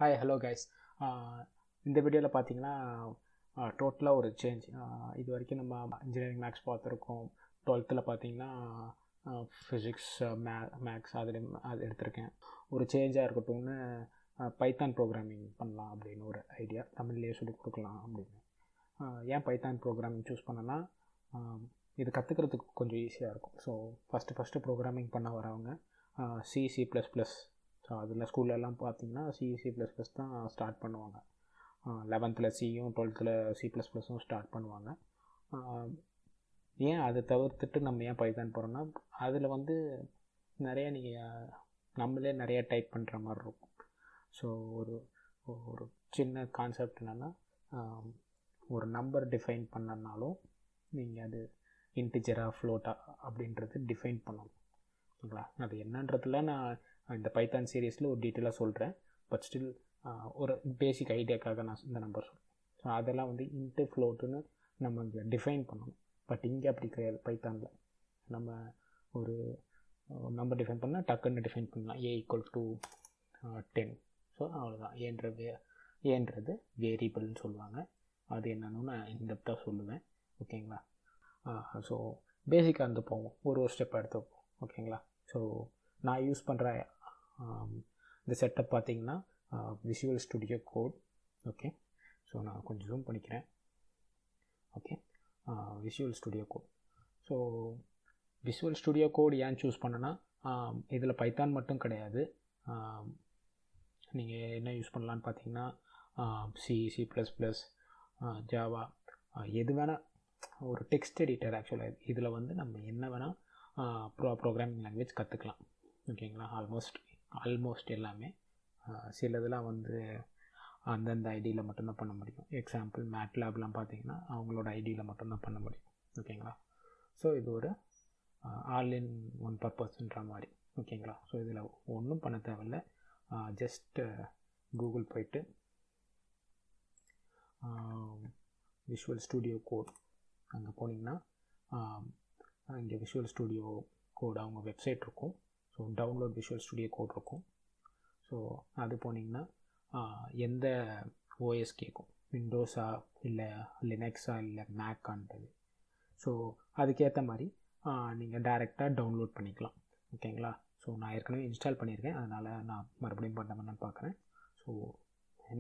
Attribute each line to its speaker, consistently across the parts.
Speaker 1: Hi hello guys. இந்த வீடியோவில் பார்த்தீங்கன்னா டோட்டலாக ஒரு சேஞ்ச். இது வரைக்கும் நம்ம இன்ஜினியரிங் மேக்ஸ் பார்த்துருக்கோம். 12th பார்த்தீங்கன்னா ஃபிசிக்ஸ் மேக்ஸ் அது எடுத்திருக்கேன். ஒரு சேஞ்சாக இருக்கட்டும்னு பைத்தான் ப்ரோக்ராமிங் பண்ணலாம் அப்படின்னு ஒரு ஐடியா, தமிழ்லேயே சொல்லி கொடுக்கலாம் அப்படின்னு. ஏன் பைத்தான் ப்ரோக்ராமிங் சூஸ் பண்ணேன்னா, இது கற்றுக்கிறதுக்கு கொஞ்சம் ஈஸியாக இருக்கும். ஸோ ஃபஸ்ட்டு ப்ரோக்ராமிங் பண்ண வரவங்க C++, ஸோ அதில் ஸ்கூல்லலாம் பார்த்தீங்கன்னா C++ தான் ஸ்டார்ட் பண்ணுவாங்க. 11th சியும் 12th C++ம் ஸ்டார்ட் பண்ணுவாங்க. ஏன் அதை தவிர்த்துட்டு நம்ம ஏன் பைத்தான் போகிறோன்னா, அதில் நிறைய நீங்கள் நம்மளே நிறைய டைப் பண்ணுற மாதிரி இருக்கும். ஸோ ஒரு சின்ன கான்செப்ட் என்னென்னா, ஒரு நம்பர் டிஃபைன் பண்ணனாலும் நீங்கள் அது இன்டிஜரா ஃப்ளோட்டா அப்படின்றது டிஃபைன் பண்ணணும். ஓகேங்களா? அது என்னன்றதுல நான் இந்த பைத்தான் சீரீஸில் ஒரு டீட்டெயிலாக சொல்கிறேன். பட் ஸ்டில் ஒரு பேசிக் ஐடியாக்காக நான் இந்த நம்பர் சொல்கிறேன். ஸோ அதெல்லாம் இன்ட்டு ஃப்ளோட்டுன்னு நம்ம இங்கே டிஃபைன் பண்ணணும். பட் இங்கே அப்படி கிடையாது. பைத்தானில் நம்ம ஒரு நம்பர் டிஃபைன் பண்ணால் டக்குன்னு டிஃபைன் பண்ணலாம். A = 10. ஸோ அவ்வளோதான். ஏன்றது வேரியபிள்னு சொல்லுவாங்க. அது என்னன்னு நான் இன்டெப்த்தாக சொல்லுவேன். ஓகேங்களா? ஸோ பேசிக்காக இருந்து போவோம், ஒரு ஸ்டெப் எடுத்துப்போம். ஓகேங்களா? ஸோ நான் யூஸ் பண்ணுற இந்த செட்டப் பார்த்திங்கன்னா visual studio code. Okay, so நான் கொஞ்சம் ஜூம் பண்ணிக்கிறேன். Okay, visual studio code. So visual studio code ஏன் சூஸ் பண்ணேன்னா, இதில் பைத்தான் மட்டும் கிடையாது. நீங்கள் என்ன யூஸ் பண்ணலான்னு பார்த்தீங்கன்னா C++, ஜாவா, எது வேணால், ஒரு டெக்ஸ்ட் எடிட்டர். ஆக்சுவலாக இதில் நம்ம என்ன வேணால் ப்ரோக்ராமிங் லாங்குவேஜ் கற்றுக்கலாம். ஓகேங்களா? ஆல்மோஸ்ட் எல்லாமே. சிலதெல்லாம் அந்தந்த ஐடியில் மட்டும்தான் பண்ண முடியும். எக்ஸாம்பிள் மேட்லாப்லாம் பார்த்தீங்கன்னா அவங்களோட ஐடியில் மட்டும்தான் பண்ண முடியும். ஓகேங்களா? ஸோ இது ஒரு ஆல் இன் ஒன் பர்பஸ்ன்ற மாதிரி. ஓகேங்களா? ஸோ இதில் ஒன்றும் பண்ண தேவையில்லை. ஜஸ்ட் கூகுள் போயிட்டு விஷுவல் ஸ்டுடியோ கோட் அங்கே போனீங்கன்னா இங்கே விஷுவல் ஸ்டுடியோ கோட் அவங்க வெப்சைட் இருக்கும். So download visual studio code இருக்கும். ஸோ அது போனீங்கன்னா எந்த ஓஎஸ் கேட்கும், விண்டோஸா இல்லை லினக்ஸா இல்லை மேக்கான்றது. ஸோ அதுக்கேற்ற மாதிரி நீங்கள் டைரெக்டாக டவுன்லோட் பண்ணிக்கலாம். ஓகேங்களா? ஸோ நான் ஏற்கனவே இன்ஸ்டால் பண்ணியிருக்கேன், அதனால் நான் மறுபடியும் பண்ண பார்க்குறேன். ஸோ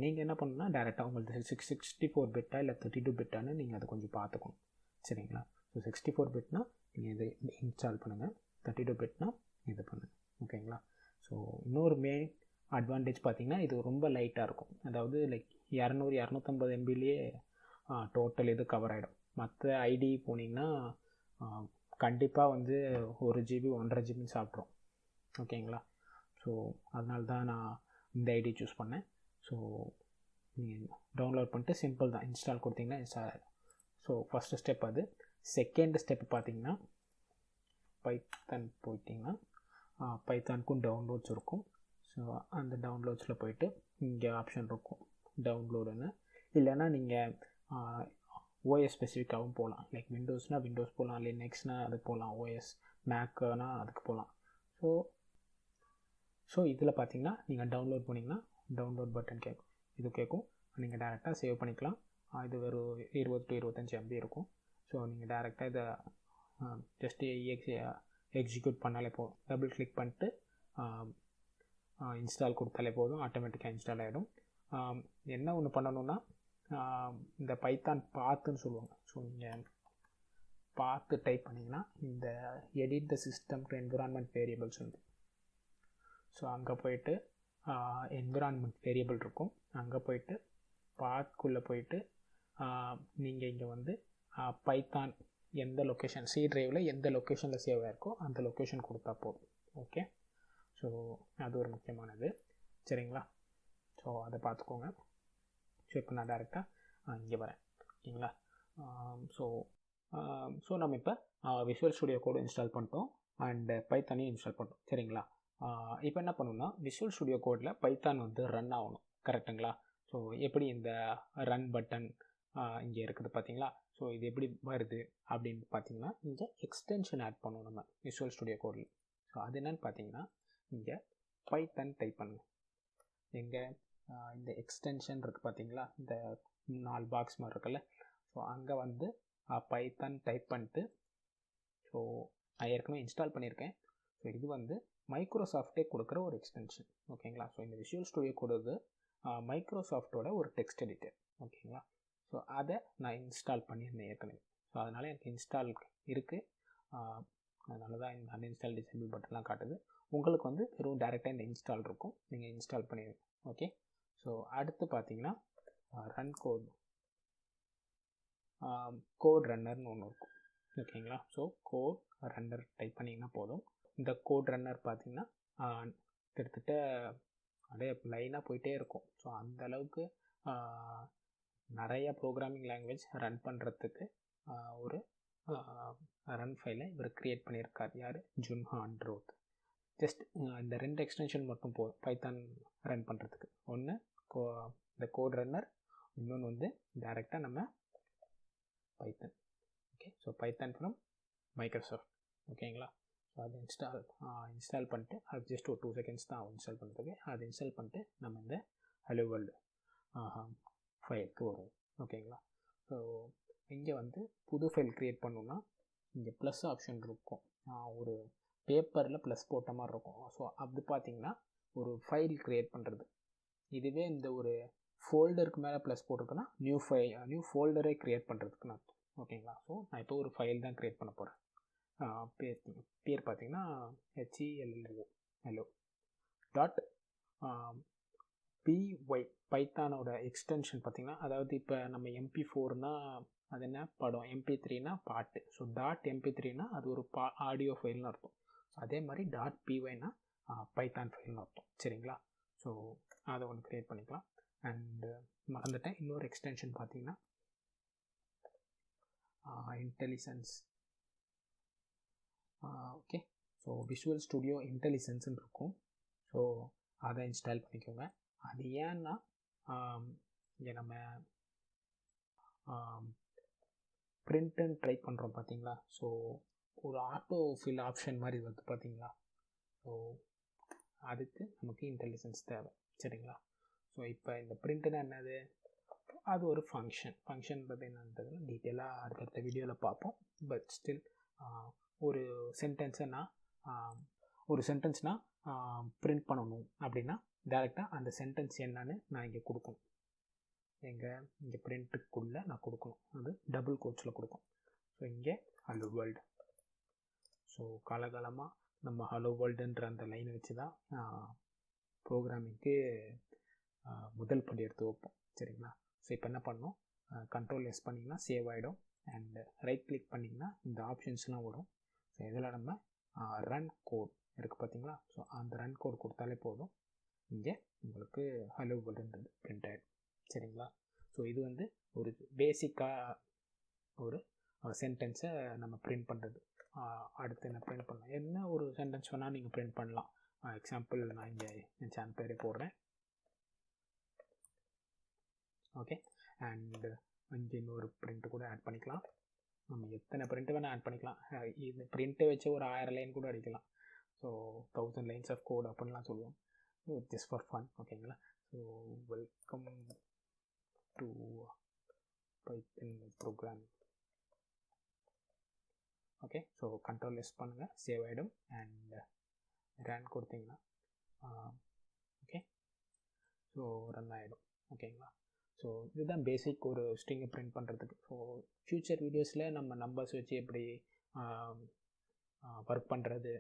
Speaker 1: நீங்கள் என்ன பண்ணணுன்னா, டேரெக்டாக உங்களுக்கு 64 பிட்டா இல்லை 32 பிட்டான்னு நீங்கள் அதை கொஞ்சம் பார்த்துக்கணும். சரிங்களா? ஸோ 64 பிட்னா நீங்கள் இதை இன்ஸ்டால் பண்ணுங்கள், 32 பிட்னா இது பண்ணுங்கள். ஓகேங்களா? ஸோ இன்னொரு மெயின் அட்வான்டேஜ் பார்த்திங்கன்னா, இது ரொம்ப லைட்டாக இருக்கும். அதாவது லைக் 200-250 MBலேயே டோட்டல் இது கவர் ஆகிடும். மற்ற ஐடி போனீங்கன்னா கண்டிப்பாக 1 GB 1.5 GB சாப்பிட்றோம். ஓகேங்களா? ஸோ அதனால தான் நான் இந்த ஐடி சூஸ் பண்ணேன். ஸோ நீங்கள் டவுன்லோட் பண்ணிட்டு சிம்பிள் தான், இன்ஸ்டால் கொடுத்தீங்கன்னா இன்ஸ்டால் ஆகிடும். ஸோ ஃபஸ்ட்டு ஸ்டெப் அது. செகண்ட் ஸ்டெப் பார்த்திங்கன்னா, பைத்தான் போயிட்டிங்கன்னா பைத்தானுக்கும் டவுன்லோட்ஸ் இருக்கும். ஸோ அந்த டவுன்லோட்ஸில் போயிட்டு இங்கே ஆப்ஷன் இருக்கும் டவுன்லோடுன்னு. இல்லைன்னா நீங்கள் ஓஎஸ் ஸ்பெசிஃபிக்காகவும் போகலாம். லைக் விண்டோஸ்னால் விண்டோஸ் போகலாம், லினக்ஸ்னால் அது போகலாம், ஓஎஸ் மேக்குனா அதுக்கு போகலாம். ஸோ இதில் பார்த்தீங்கன்னா நீங்கள் டவுன்லோட் பண்ணிங்கன்னா டவுன்லோட் பட்டன் கேட்கும். இது கேட்கும், நீங்கள் டேரெக்டாக சேவ் பண்ணிக்கலாம். இது வெறும் 20-25 MB இருக்கும். ஸோ நீங்கள் டேரெக்டாக இதை ஜஸ்ட் எக்ஸிக்யூட் பண்ணாலே போதும். டபுள் கிளிக் பண்ணிட்டு இன்ஸ்டால் கொடுத்தாலே போதும், ஆட்டோமேட்டிக்காக இன்ஸ்டால் ஆகிடும். என்ன ஒன்று பண்ணணுன்னா, இந்த பைத்தான் பாத்துன்னு சொல்லுவாங்க. ஸோ நீங்கள் பாத்து டைப் பண்ணிங்கன்னா இந்த edit the system to environment variables so அங்கே போயிட்டு என்விரான்மெண்ட் வேரியபிள் இருக்கும். அங்கே போயிட்டு பாத்குள்ளே போயிட்டு நீங்கள் இங்கே பைத்தான் எந்த லொக்கேஷன், C டிரைவில் எந்த லொக்கேஷனில் சேவ் ஆகிருக்கோ அந்த லொக்கேஷன் கொடுத்தா போதும். ஓகே, ஸோ அது ஒரு முக்கியமானது. சரிங்களா? ஸோ அதை பார்த்துக்கோங்க. ஸோ இப்போ நான் டேரெக்டாக இங்கே வரேன். ஓகேங்களா? ஸோ நம்ம இப்போ விஷுவல் ஸ்டுடியோ கோடு இன்ஸ்டால் பண்ணிட்டோம் அண்டு பைத்தானையும் இன்ஸ்டால் பண்ணிட்டோம். சரிங்களா? இப்போ என்ன பண்ணணும்னா, விஷுவல் ஸ்டுடியோ கோடில் பைத்தான் ரன் ஆகணும். கரெக்டுங்களா? ஸோ எப்படி இந்த ரன் பட்டன் இங்கே இருக்குது பார்த்தீங்களா? ஸோ இது எப்படி வருது அப்படின்னு பார்த்தீங்கன்னா, இங்கே எக்ஸ்டென்ஷன் ஆட் பண்ணணும் நம்ம விஷுவல் ஸ்டுடியோ கோடில். ஸோ அது என்னென்னு பார்த்தீங்கன்னா, இங்கே பைத்தான் டைப் பண்ணுங்கள். எங்கே இந்த எக்ஸ்டென்ஷன் இருக்குது பார்த்தீங்களா, இந்த 4 பாக்ஸ் மாதிரி இருக்குல்ல, ஸோ அங்கே வந்து பைத்தான் டைப் பண்ணிட்டு, ஸோ நான் ஏற்கனவே இன்ஸ்டால் பண்ணியிருக்கேன். ஸோ இது வந்து மைக்ரோசாஃப்டே கொடுக்குற ஒரு எக்ஸ்டென்ஷன். ஓகேங்களா. ஸோ இந்த விஷுவல் ஸ்டுடியோ கொடுக்குறது மைக்ரோசாஃப்டோட ஒரு டெக்ஸ்ட் எடிட்டர். ஓகேங்களா. ஸோ அதை நான் இன்ஸ்டால் பண்ணியிருந்தேன் ஏற்கனவே. ஸோ அதனால் எனக்கு இன்ஸ்டால் இருக்குது. அதனால தான் இந்த அன்இன்ஸ்டால் டிசேபிள் பட்டன்லாம் காட்டுது. உங்களுக்கு வந்து வெறும் டேரெக்டாக இந்த இன்ஸ்டால் இருக்கும், நீங்கள் இன்ஸ்டால் பண்ணிடுங்க. ஓகே. ஸோ அடுத்து பார்த்தீங்கன்னா ரன் கோட் ரன்னர்னு ஒன்று இருக்கும். ஓகேங்களா. ஸோ கோட் ரன்னர் டைப் பண்ணிங்கன்னா போதும். இந்த கோட் ரன்னர் பார்த்தீங்கன்னா கிட்டத்தட்ட அப்படியே லைனாக போயிட்டே இருக்கும். ஸோ அந்த அளவுக்கு நிறைய ப்ரோக்ராமிங் லாங்குவேஜ் ரன் பண்ணுறதுக்கு ஒரு ரன் ஃபைலை இவர் க்ரியேட் பண்ணியிருக்கார். யார்? ஜுன்ஹான் ரோத். ஜஸ்ட் இந்த 2 எக்ஸ்டென்ஷன் மட்டும் போதும் பைத்தான் ரன் பண்ணுறதுக்கு. ஒன்று இந்த கோட் ரன்னர், இன்னொன்று வந்து டைரெக்டாக நம்ம Python. Okay. So Python from Microsoft. ஓகேங்களா. ஸோ அதை இன்ஸ்டால் பண்ணிட்டு அது ஜஸ்ட் ஒரு 2 செகண்ட்ஸ் தான் இன்ஸ்டால் பண்ணுறதுக்கு. அதை இன்ஸ்டால் பண்ணிட்டு நம்ம இந்த ஹலோ வேர்ல்டு ஃபைலுக்கு வரும். ஓகேங்களா. ஸோ இங்கே வந்து புது ஃபைல் க்ரியேட் பண்ணணுன்னா இங்கே ப்ளஸ் ஆப்ஷன் இருக்கும். ஒரு பேப்பரில் ப்ளஸ் போட்ட மாதிரி இருக்கும். ஸோ அது பார்த்திங்கன்னா ஒரு ஃபைல் க்ரியேட் பண்ணுறது. இதுவே இந்த ஒரு ஃபோல்டருக்கு மேலே ப்ளஸ் போட்டிருக்குன்னா நியூ ஃபோல்டரே க்ரியேட் பண்ணுறதுக்குன்னு அர்த்தம். ஓகேங்களா. ஸோ நான் இப்போ ஒரு ஃபைல் தான் க்ரியேட் பண்ண போகிறேன். பேர் பார்த்திங்கன்னா HELLO டாட் PY பைத்தானோட எக்ஸ்டென்ஷன் பார்த்திங்கன்னா, அதாவது இப்போ நம்ம MP4னா அது என்ன படம், MP3னா பாட்டு. ஸோ .mp3னா அது ஒரு ஆடியோ ஃபைல்னு அர்த்தம். ஸோ அதே மாதிரி .pyனா பைத்தான் ஃபைல்னு அர்த்தம். சரிங்களா. ஸோ அதை ஒன்று க்ரியேட் பண்ணிக்கலாம். அண்டு மறந்துட்டேன், இன்னொரு எக்ஸ்டென்ஷன் பார்த்திங்கன்னா intelligence. Okay. So visual studio இன்டெலிஜென்ஸ்ன்னு இருக்கும். ஸோ அதை இன்ஸ்டால் பண்ணிக்கோங்க. அது ஏன்னா இங்கே நம்ம பிரிண்ட்டுன்னு ட்ரை பண்ணுறோம் பார்த்தீங்களா. ஸோ ஒரு ஆட்டோ ஃபில் ஆப்ஷன் மாதிரி வருது பார்த்தீங்களா. ஸோ அதுக்கு நமக்கு இன்டெலிஜென்ஸ் தேவை. சரிங்களா. ஸோ இப்போ இந்த பிரிண்ட்டுனா என்னது, அது ஒரு ஃபங்க்ஷன்றது என்னன்றது டீட்டெயிலாக அடுத்தடுத்த வீடியோவில் பார்ப்போம். பட் ஸ்டில் ஒரு சென்டென்ஸ்னால் பிரிண்ட் பண்ணணும் அப்படின்னா டைரெக்டாக அந்த சென்டென்ஸ் என்னன்னு நான் இங்கே கொடுக்கணும். இங்கே பிரிண்ட்டுக்குள்ளே நான் கொடுக்கணும். அது டபுள் கோட்ஸில் கொடுக்கும். ஸோ இங்கே ஹலோ வேர்ல்டு. ஸோ காலகாலமாக நம்ம ஹலோ வேர்ல்டுன்ற அந்த லைனை வச்சு தான் ப்ரோக்ராமிங்க்கு முதல் படி எடுத்து வைப்போம். சரிங்களா. ஸோ இப்போ என்ன பண்ணணும், Ctrl+S பண்ணிங்கன்னா சேவ் ஆகிடும். அண்ட் ரைட் கிளிக் பண்ணிங்கன்னா இந்த ஆப்ஷன்ஸ்லாம் வரும். ஸோ இதில் நம்ம ரன் கோட் இருக்குது பார்த்தீங்களா. ஸோ அந்த ரன் கோட் கொடுத்தாலே போதும், இங்கே உங்களுக்கு ஹலோ வேர்ல்டுன்றது பிரிண்ட் ஆகிடும். சரிங்களா. ஸோ இது வந்து ஒரு பேசிக்காக ஒரு சென்டென்ஸை நம்ம பிரிண்ட் பண்ணுறது. அடுத்து என்ன பிரிண்ட் பண்ணலாம், என்ன ஒரு சென்டென்ஸ் வேணால் நீங்கள் பிரிண்ட் பண்ணலாம். எக்ஸாம்பிள் நான் இங்கே என் சேனல் பேரே போடுறேன். ஓகே. அண்டு இங்கே இன்னொரு பிரிண்ட்டு கூட ஆட் பண்ணிக்கலாம். நம்ம எத்தனை பிரிண்ட்டு வேணால் ஆட் பண்ணிக்கலாம். இந்த பிரிண்ட்டை வச்சு ஒரு 1000 லைன் கூட அடிக்கலாம். ஸோ 1000 லைன்ஸ் ஆஃப் கோட் அப்படின்லாம் சொல்லுவோம். Just for fun. ஓகேங்களா. So welcome to python program. Okay. So Ctrl+S பண்ணுங்கள், சேவ் ஆகிடும். அண்ட் ரன் கொடுத்தீங்கன்னா ஓகே. ஸோ ரன் ஆகிடும். ஓகேங்களா. ஸோ இதுதான் பேசிக் ஒரு ஸ்ட்ரிங்கை பிரிண்ட் பண்ணுறதுக்கு. ஸோ ஃப்யூச்சர் வீடியோஸில் நம்ம நம்பர்ஸ் வச்சு எப்படி ஒர்க் பண்ணுறது,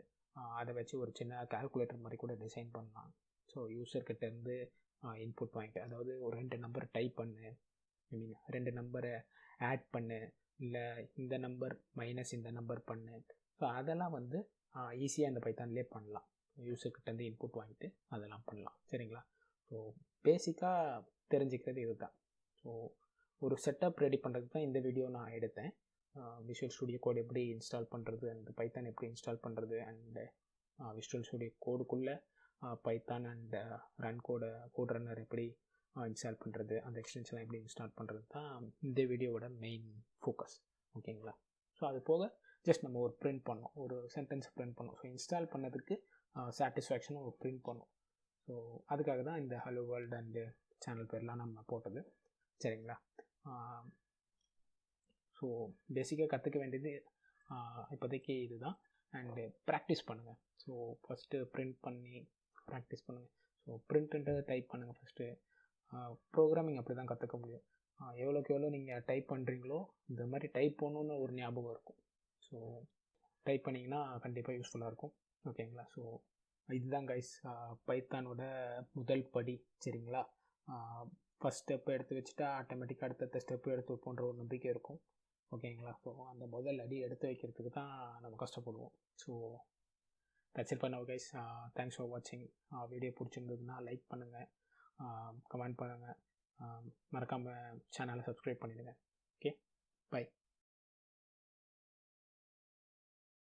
Speaker 1: அதை வச்சு ஒரு சின்ன கால்குலேட்டர் மாதிரி கூட டிசைன் பண்ணலாம். ஸோ யூசர்கிட்டேருந்து இன்புட் வாங்கிட்டு, அதாவது ஒரு 2 நம்பர் டைப் பண்ணு, ஐ மீன் 2 நம்பரை ஆட் பண்ணு, இல்லை இந்த நம்பர் மைனஸ் இந்த நம்பர் பண்ணு. ஸோ அதெல்லாம் வந்து ஈஸியாக இந்த பைத்தான்லேயே பண்ணலாம். யூசர்கிட்டேருந்து இன்புட் வாங்கிட்டு அதெல்லாம் பண்ணலாம். சரிங்களா. ஸோ பேசிக்காக தெரிஞ்சுக்கிறது இது தான். ஸோ ஒரு செட்டப் ரெடி பண்ணுறதுக்கு தான் இந்த வீடியோ நான் எடுத்தேன். விஷுவல் ஸ்டுடியோ கோட் எப்படி இன்ஸ்டால் பண்ணுறது, அண்ட் பைத்தான் எப்படி இன்ஸ்டால் பண்ணுறது, அண்டு விஷுவல் ஸ்டுடியோ கோடுக்குள்ளே பைத்தான் அண்ட் கோட் ரன்னர் எப்படி இன்ஸ்டால் பண்ணுறது, அந்த எக்ஸ்டென்ஷன்லாம் எப்படி இன்ஸ்டால் பண்ணுறது தான் இந்த வீடியோவோட மெயின் ஃபோக்கஸ். ஓகேங்களா. ஸோ அது போக ஜஸ்ட் நம்ம ஒரு பிரிண்ட் பண்ணோம், ஒரு சென்டென்ஸ் பிரிண்ட் பண்ணோம். ஸோ இன்ஸ்டால் பண்ணதுக்கு சாட்டிஸ்ஃபேக்ஷனும் ஒரு பிரிண்ட் பண்ணோம். ஸோ அதுக்காக தான் இந்த ஹலோ வேர்ல்டு அண்டு சேனல் பேர்லாம் நம்ம போட்டது. சரிங்களா? ஸோ பேசிக்காக கற்றுக்க வேண்டியது இப்போதைக்கு இதுதான். அண்டு ப்ராக்டிஸ் பண்ணுங்கள். ஸோ ஃபஸ்ட்டு ப்ரிண்ட் பண்ணி ப்ராக்டிஸ் பண்ணுங்கள். ஸோ ப்ரிண்ட்டுன்றதை டைப் பண்ணுங்கள் ஃபஸ்ட்டு. ப்ரோக்ராமிங் அப்படி தான் கற்றுக்க முடியும். எவ்வளோக்கு எவ்வளோ நீங்கள் டைப் பண்ணுறீங்களோ இந்த மாதிரி டைப் பண்ணணுன்னு ஒரு ஞாபகம் இருக்கும். ஸோ டைப் பண்ணிங்கன்னா கண்டிப்பாக யூஸ்ஃபுல்லாக இருக்கும். ஓகேங்களா? ஸோ இதுதான் கைஸ் பைத்தானோட முதல் படி. சரிங்களா? ஃபஸ்ட் ஸ்டெப் எடுத்து வச்சுட்டா ஆட்டோமேட்டிக்காக அடுத்த ஸ்டெப்பு எடுத்து வைப்போன்ற ஒரு நம்பிக்கை இருக்கும். ஓகேங்களா? ஸோ அந்த முதல் அடி எடுத்து வைக்கிறதுக்கு தான் நம்ம கஷ்டப்படுவோம். So that's it for now guys. Thanks for வாட்சிங். வீடியோ பிடிச்சிருந்ததுன்னா லைக் பண்ணுங்கள், கமெண்ட் பண்ணுங்கள், மறக்காமல் சேனலை சப்ஸ்கிரைப் பண்ணிவிடுங்க. Okay, by.